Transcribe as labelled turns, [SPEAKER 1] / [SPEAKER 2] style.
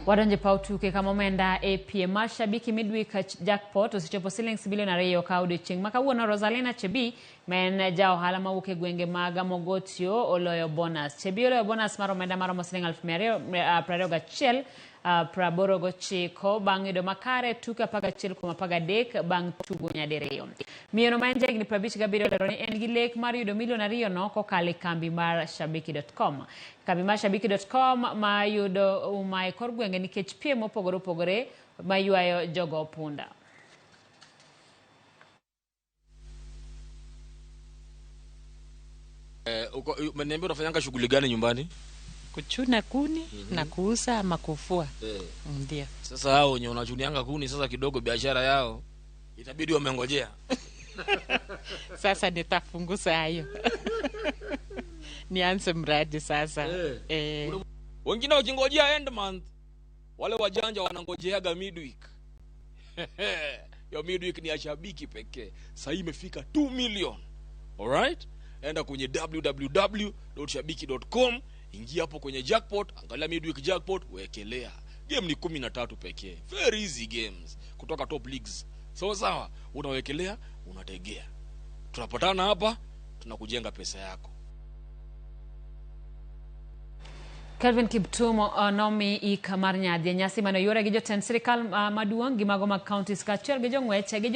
[SPEAKER 1] Wadonje pautuke kama Omenda piem Shabiki Midweek Jackpot osechopo shillings bilion 2 ka odiochieng' makawuono. Rosalina Chebi men ja ohala mawuok e gwenge mag Mogotio oloyo bonus. Chebi oloyo bonus mar omenda maromo siling 221 89 bang' yudo makare tuke 11 bang' tugo nyadiriyo. Miyono ma en jahigni 57 olero ni en gi lek mar yudo milion 2 no kokalo e kambi mar Shabiki.com. Kambi mar Shabiki.com ma yudo uma e kor gwenge nikech piem mopogore opogore ma yuayo jogo punda.
[SPEAKER 2] Mniambia unafanyanga shughuli gani nyumbani?
[SPEAKER 3] Kuchuna kuni na kuuza ama kufua. Ndio.
[SPEAKER 2] Sasa hao wenye unachunianga kuni sasa kidogo biashara yao itabidi wamengojea.
[SPEAKER 3] Sasa nitafunguza hayo. Nianze mradi sasa.
[SPEAKER 2] Wengine wakingojea end month, wale wajanja wanangojeaga midweek. Yo midweek ni ya Shabiki pekee. Sasa imefika 2 million. Alright? Enda kwenye www.shabiki.com, ingia hapo kwenye jackpot, angalia midweek jackpot, wekelea. Game ni 13 pekee. Very easy games kutoka top leagues. So sawa, unawekelea, unategea. Tunapatana hapa, tunakujenga pesa yako.
[SPEAKER 1] Kelvin Kiptumo nomi ikamar nyadhi nyasi mano yore gi jotend sirikal maduong' gi mago mag counties kaachiel gi jong'wech gi